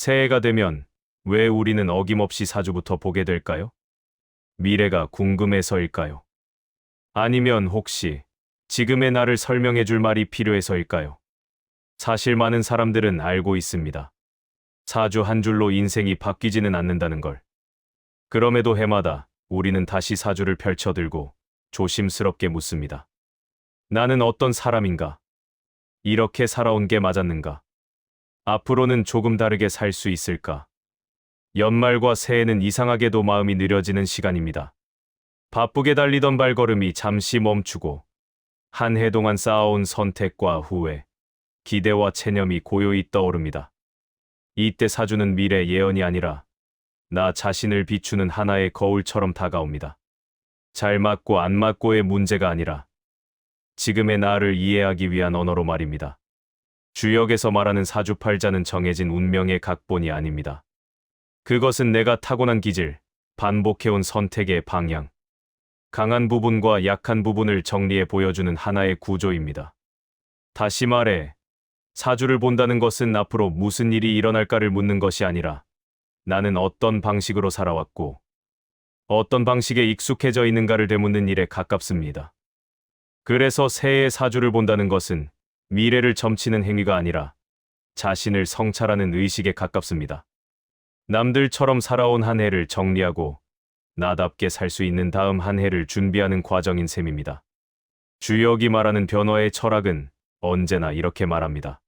새해가 되면 왜 우리는 어김없이 사주부터 보게 될까요? 미래가 궁금해서일까요? 아니면 혹시 지금의 나를 설명해 줄 말이 필요해서일까요? 사실 많은 사람들은 알고 있습니다. 사주 한 줄로 인생이 바뀌지는 않는다는 걸. 그럼에도 해마다 우리는 다시 사주를 펼쳐들고 조심스럽게 묻습니다. 나는 어떤 사람인가? 이렇게 살아온 게 맞았는가? 앞으로는 조금 다르게 살 수 있을까? 연말과 새해는 이상하게도 마음이 느려지는 시간입니다. 바쁘게 달리던 발걸음이 잠시 멈추고 한 해 동안 쌓아온 선택과 후회, 기대와 체념이 고요히 떠오릅니다. 이때 사주는 미래 예언이 아니라 나 자신을 비추는 하나의 거울처럼 다가옵니다. 잘 맞고 안 맞고의 문제가 아니라 지금의 나를 이해하기 위한 언어로 말입니다. 주역에서 말하는 사주팔자는 정해진 운명의 각본이 아닙니다. 그것은 내가 타고난 기질, 반복해온 선택의 방향, 강한 부분과 약한 부분을 정리해 보여주는 하나의 구조입니다. 다시 말해, 사주를 본다는 것은 앞으로 무슨 일이 일어날까를 묻는 것이 아니라 나는 어떤 방식으로 살아왔고 어떤 방식에 익숙해져 있는가를 되묻는 일에 가깝습니다. 그래서 새해의 사주를 본다는 것은 미래를 점치는 행위가 아니라 자신을 성찰하는 의식에 가깝습니다. 남들처럼 살아온 한 해를 정리하고 나답게 살 수 있는 다음 한 해를 준비하는 과정인 셈입니다. 주역이 말하는 변화의 철학은 언제나 이렇게 말합니다.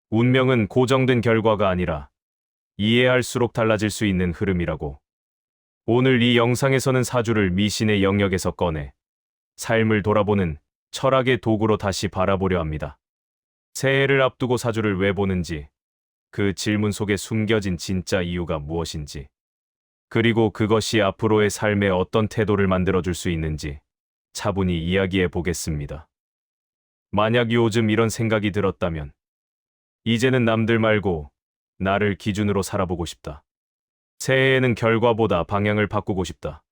운명은 고정된 결과가 아니라 이해할수록 달라질 수 있는 흐름이라고. 오늘 이 영상에서는 사주를 미신의 영역에서 꺼내 삶을 돌아보는 철학의 도구로 다시 바라보려 합니다. 새해를 앞두고 사주를 왜 보는지, 그 질문 속에 숨겨진 진짜 이유가 무엇인지, 그리고 그것이 앞으로의 삶에 어떤 태도를 만들어줄 수 있는지 차분히 이야기해 보겠습니다. 만약 요즘 이런 생각이 들었다면, 이제는 남들 말고 나를 기준으로 살아보고 싶다. 새해에는 결과보다 방향을 바꾸고 싶다.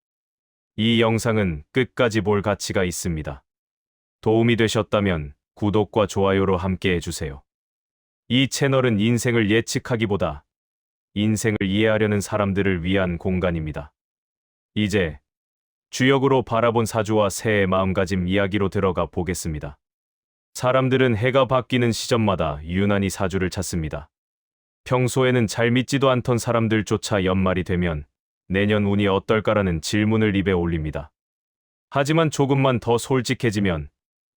이 영상은 끝까지 볼 가치가 있습니다. 도움이 되셨다면 구독과 좋아요로 함께 해주세요. 이 채널은 인생을 예측하기보다 인생을 이해하려는 사람들을 위한 공간입니다. 이제 주역으로 바라본 사주와 새해 마음가짐 이야기로 들어가 보겠습니다. 사람들은 해가 바뀌는 시점마다 유난히 사주를 찾습니다. 평소에는 잘 믿지도 않던 사람들조차 연말이 되면 내년 운이 어떨까라는 질문을 입에 올립니다. 하지만 조금만 더 솔직해지면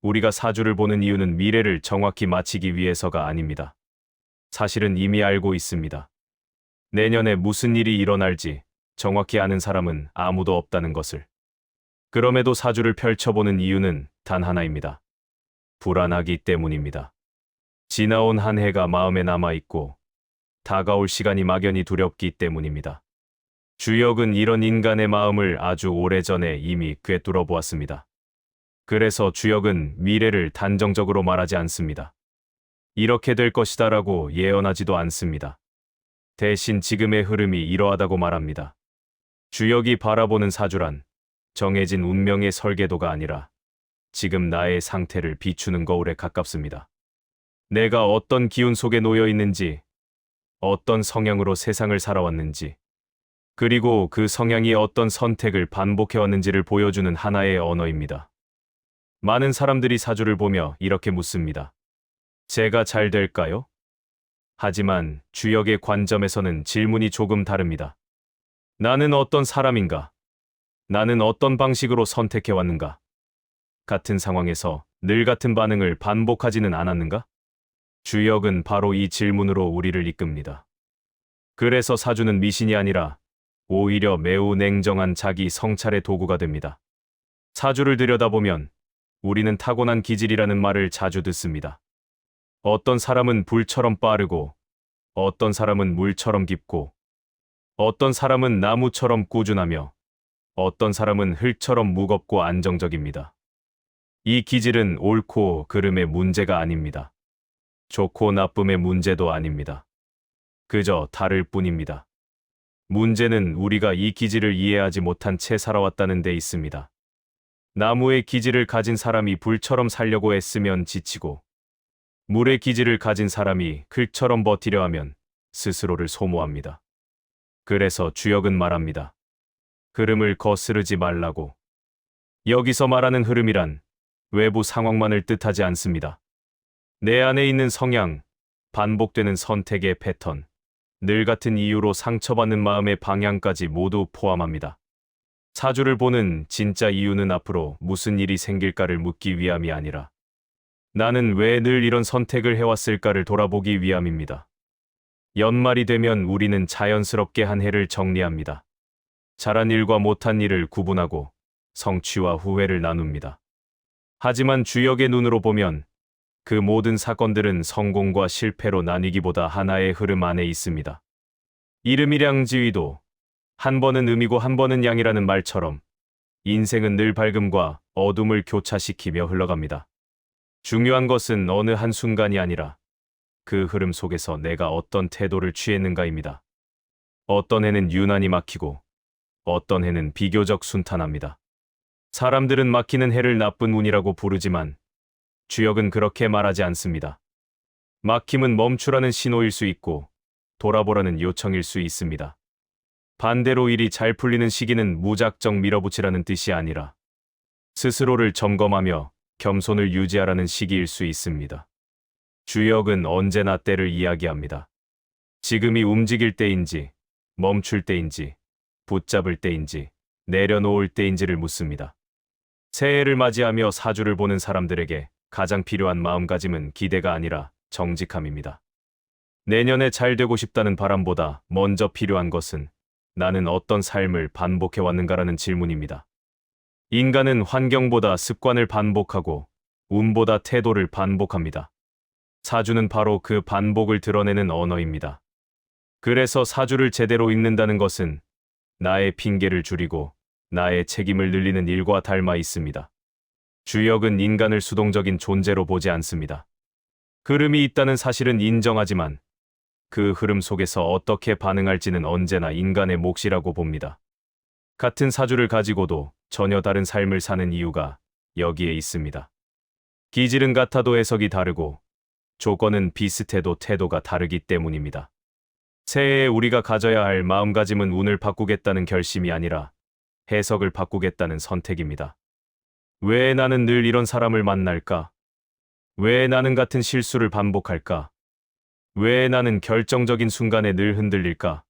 우리가 사주를 보는 이유는 미래를 정확히 맞히기 위해서가 아닙니다. 사실은 이미 알고 있습니다. 내년에 무슨 일이 일어날지 정확히 아는 사람은 아무도 없다는 것을. 그럼에도 사주를 펼쳐보는 이유는 단 하나입니다. 불안하기 때문입니다. 지나온 한 해가 마음에 남아있고 다가올 시간이 막연히 두렵기 때문입니다. 주역은 이런 인간의 마음을 아주 오래전에 이미 꿰뚫어 보았습니다. 그래서 주역은 미래를 단정적으로 말하지 않습니다. 이렇게 될 것이다라고 예언하지도 않습니다. 대신 지금의 흐름이 이러하다고 말합니다. 주역이 바라보는 사주란 정해진 운명의 설계도가 아니라 지금 나의 상태를 비추는 거울에 가깝습니다. 내가 어떤 기운 속에 놓여 있는지, 어떤 성향으로 세상을 살아왔는지, 그리고 그 성향이 어떤 선택을 반복해왔는지를 보여주는 하나의 언어입니다. 많은 사람들이 사주를 보며 이렇게 묻습니다. 제가 잘 될까요? 하지만 주역의 관점에서는 질문이 조금 다릅니다. 나는 어떤 사람인가? 나는 어떤 방식으로 선택해왔는가? 같은 상황에서 늘 같은 반응을 반복하지는 않았는가? 주역은 바로 이 질문으로 우리를 이끕니다. 그래서 사주는 미신이 아니라 오히려 매우 냉정한 자기 성찰의 도구가 됩니다. 사주를 들여다보면 우리는 타고난 기질이라는 말을 자주 듣습니다. 어떤 사람은 불처럼 빠르고, 어떤 사람은 물처럼 깊고, 어떤 사람은 나무처럼 꾸준하며, 어떤 사람은 흙처럼 무겁고 안정적입니다. 이 기질은 옳고 그름의 문제가 아닙니다. 좋고 나쁨의 문제도 아닙니다. 그저 다를 뿐입니다. 문제는 우리가 이 기질을 이해하지 못한 채 살아왔다는 데 있습니다. 나무의 기질을 가진 사람이 불처럼 살려고 애쓰면 지치고, 물의 기질을 가진 사람이 흙처럼 버티려 하면 스스로를 소모합니다. 그래서 주역은 말합니다. 흐름을 거스르지 말라고. 여기서 말하는 흐름이란 외부 상황만을 뜻하지 않습니다. 내 안에 있는 성향, 반복되는 선택의 패턴, 늘 같은 이유로 상처받는 마음의 방향까지 모두 포함합니다. 사주를 보는 진짜 이유는 앞으로 무슨 일이 생길까를 묻기 위함이 아니라 나는 왜 늘 이런 선택을 해왔을까를 돌아보기 위함입니다. 연말이 되면 우리는 자연스럽게 한 해를 정리합니다. 잘한 일과 못한 일을 구분하고 성취와 후회를 나눕니다. 하지만 주역의 눈으로 보면 그 모든 사건들은 성공과 실패로 나뉘기보다 하나의 흐름 안에 있습니다. 이름이량지위도 한 번은 음이고 한 번은 양이라는 말처럼 인생은 늘 밝음과 어둠을 교차시키며 흘러갑니다. 중요한 것은 어느 한순간이 아니라 그 흐름 속에서 내가 어떤 태도를 취했는가입니다. 어떤 해는 유난히 막히고 어떤 해는 비교적 순탄합니다. 사람들은 막히는 해를 나쁜 운이라고 부르지만 주역은 그렇게 말하지 않습니다. 막힘은 멈추라는 신호일 수 있고 돌아보라는 요청일 수 있습니다. 반대로 일이 잘 풀리는 시기는 무작정 밀어붙이라는 뜻이 아니라 스스로를 점검하며 겸손을 유지하라는 시기일 수 있습니다. 주역은 언제나 때를 이야기합니다. 지금이 움직일 때인지, 멈출 때인지, 붙잡을 때인지, 내려놓을 때인지를 묻습니다. 새해를 맞이하며 사주를 보는 사람들에게 가장 필요한 마음가짐은 기대가 아니라 정직함입니다. 내년에 잘 되고 싶다는 바람보다 먼저 필요한 것은 나는 어떤 삶을 반복해왔는가라는 질문입니다. 인간은 환경보다 습관을 반복하고 운보다 태도를 반복합니다. 사주는 바로 그 반복을 드러내는 언어입니다. 그래서 사주를 제대로 읽는다는 것은 나의 핑계를 줄이고 나의 책임을 늘리는 일과 닮아 있습니다. 주역은 인간을 수동적인 존재로 보지 않습니다. 흐름이 있다는 사실은 인정하지만 그 흐름 속에서 어떻게 반응할지는 언제나 인간의 몫이라고 봅니다. 같은 사주를 가지고도 전혀 다른 삶을 사는 이유가 여기에 있습니다. 기질은 같아도 해석이 다르고 조건은 비슷해도 태도가 다르기 때문입니다. 새해에 우리가 가져야 할 마음가짐은 운을 바꾸겠다는 결심이 아니라 해석을 바꾸겠다는 선택입니다. 왜 나는 늘 이런 사람을 만날까? 왜 나는 같은 실수를 반복할까? 왜 나는 결정적인 순간에 늘 흔들릴까?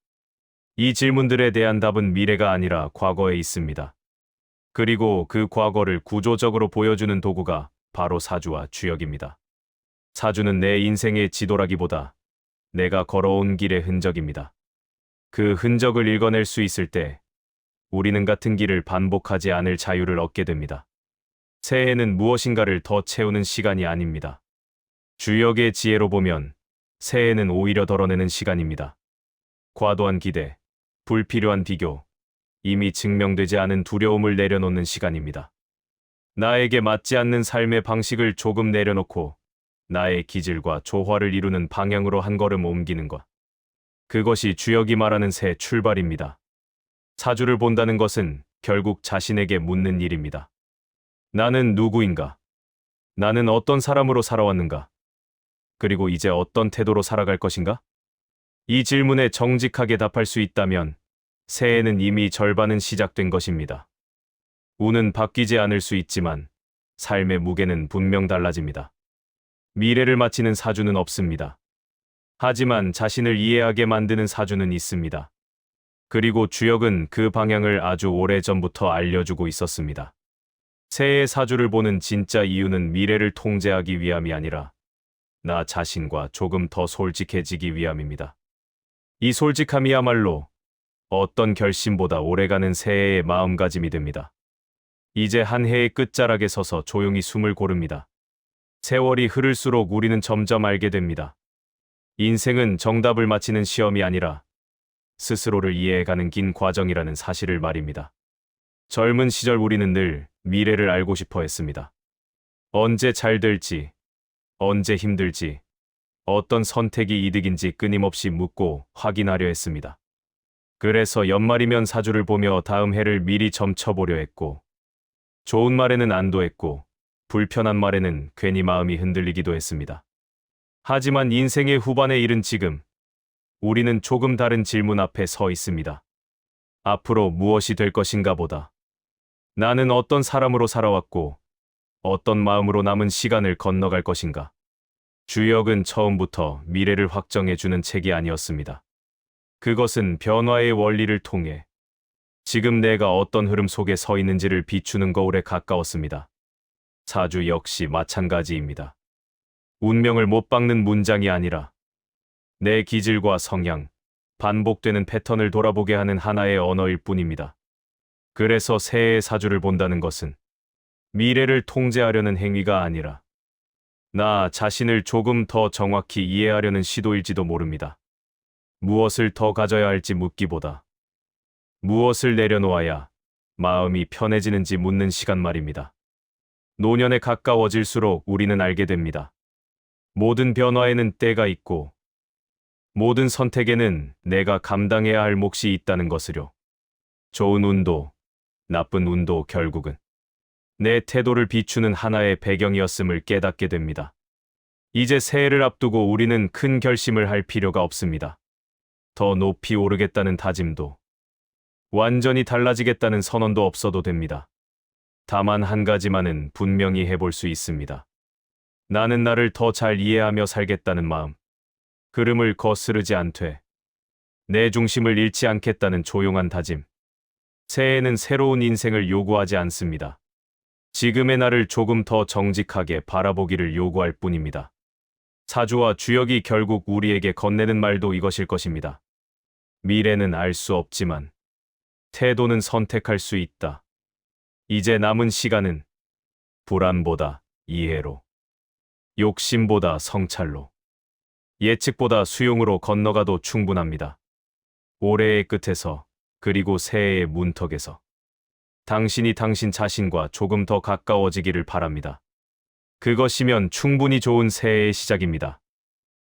이 질문들에 대한 답은 미래가 아니라 과거에 있습니다. 그리고 그 과거를 구조적으로 보여주는 도구가 바로 사주와 주역입니다. 사주는 내 인생의 지도라기보다 내가 걸어온 길의 흔적입니다. 그 흔적을 읽어낼 수 있을 때 우리는 같은 길을 반복하지 않을 자유를 얻게 됩니다. 새해는 무엇인가를 더 채우는 시간이 아닙니다. 주역의 지혜로 보면 새해는 오히려 덜어내는 시간입니다. 과도한 기대, 불필요한 비교, 이미 증명되지 않은 두려움을 내려놓는 시간입니다. 나에게 맞지 않는 삶의 방식을 조금 내려놓고 나의 기질과 조화를 이루는 방향으로 한 걸음 옮기는 것. 그것이 주역이 말하는 새 출발입니다. 사주를 본다는 것은 결국 자신에게 묻는 일입니다. 나는 누구인가? 나는 어떤 사람으로 살아왔는가? 그리고 이제 어떤 태도로 살아갈 것인가? 이 질문에 정직하게 답할 수 있다면 새해는 이미 절반은 시작된 것입니다. 운은 바뀌지 않을 수 있지만 삶의 무게는 분명 달라집니다. 미래를 맞히는 사주는 없습니다. 하지만 자신을 이해하게 만드는 사주는 있습니다. 그리고 주역은 그 방향을 아주 오래전부터 알려주고 있었습니다. 새해 사주를 보는 진짜 이유는 미래를 통제하기 위함이 아니라 나 자신과 조금 더 솔직해지기 위함입니다. 이 솔직함이야말로 어떤 결심보다 오래가는 새해의 마음가짐이 됩니다. 이제 한 해의 끝자락에 서서 조용히 숨을 고릅니다. 세월이 흐를수록 우리는 점점 알게 됩니다. 인생은 정답을 맞히는 시험이 아니라 스스로를 이해해가는 긴 과정이라는 사실을 말입니다. 젊은 시절 우리는 늘 미래를 알고 싶어 했습니다. 언제 잘 될지, 언제 힘들지, 어떤 선택이 이득인지 끊임없이 묻고 확인하려 했습니다. 그래서 연말이면 사주를 보며 다음 해를 미리 점쳐보려 했고, 좋은 말에는 안도했고, 불편한 말에는 괜히 마음이 흔들리기도 했습니다. 하지만 인생의 후반에 이른 지금, 우리는 조금 다른 질문 앞에 서 있습니다. 앞으로 무엇이 될 것인가 보다. 나는 어떤 사람으로 살아왔고, 어떤 마음으로 남은 시간을 건너갈 것인가. 주역은 처음부터 미래를 확정해주는 책이 아니었습니다. 그것은 변화의 원리를 통해 지금 내가 어떤 흐름 속에 서 있는지를 비추는 거울에 가까웠습니다. 사주 역시 마찬가지입니다. 운명을 못 박는 문장이 아니라 내 기질과 성향, 반복되는 패턴을 돌아보게 하는 하나의 언어일 뿐입니다. 그래서 새해의 사주를 본다는 것은 미래를 통제하려는 행위가 아니라 나 자신을 조금 더 정확히 이해하려는 시도일지도 모릅니다. 무엇을 더 가져야 할지 묻기보다 무엇을 내려놓아야 마음이 편해지는지 묻는 시간 말입니다. 노년에 가까워질수록 우리는 알게 됩니다. 모든 변화에는 때가 있고 모든 선택에는 내가 감당해야 할 몫이 있다는 것을요. 좋은 운도, 나쁜 운도 결국은 내 태도를 비추는 하나의 배경이었음을 깨닫게 됩니다. 이제 새해를 앞두고 우리는 큰 결심을 할 필요가 없습니다. 더 높이 오르겠다는 다짐도, 완전히 달라지겠다는 선언도 없어도 됩니다. 다만 한 가지만은 분명히 해볼 수 있습니다. 나는 나를 더 잘 이해하며 살겠다는 마음, 흐름을 거스르지 않되 내 중심을 잃지 않겠다는 조용한 다짐. 새해는 새로운 인생을 요구하지 않습니다. 지금의 나를 조금 더 정직하게 바라보기를 요구할 뿐입니다. 사주와 주역이 결국 우리에게 건네는 말도 이것일 것입니다. 미래는 알 수 없지만 태도는 선택할 수 있다. 이제 남은 시간은 불안보다 이해로, 욕심보다 성찰로, 예측보다 수용으로 건너가도 충분합니다. 올해의 끝에서 그리고 새해의 문턱에서 당신이 당신 자신과 조금 더 가까워지기를 바랍니다. 그것이면 충분히 좋은 새해의 시작입니다.